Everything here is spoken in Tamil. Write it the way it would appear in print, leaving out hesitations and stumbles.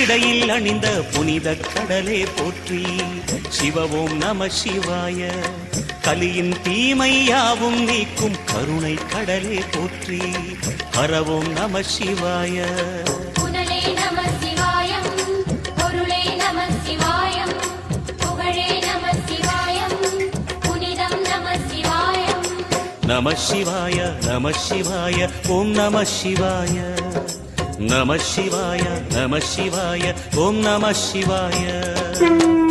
இடையில் அணிந்த புனித கடலே போற்றி. சிவ ஓம் நம சிவாய. கலியின் தீமையாவும் நீக்கும் கருணை கடலே போற்றி. ஹர ஓம் நம சிவாய. புனலே நம சிவாயம், பொருளே நம சிவாயம், புகழே நம சிவாயம், புனிதம் நம சிவாயம். நம சிவாய நம சிவாய ஓம் நம சிவாய. நம சிவாய நம சிவாய ஓம் நம சிவாய.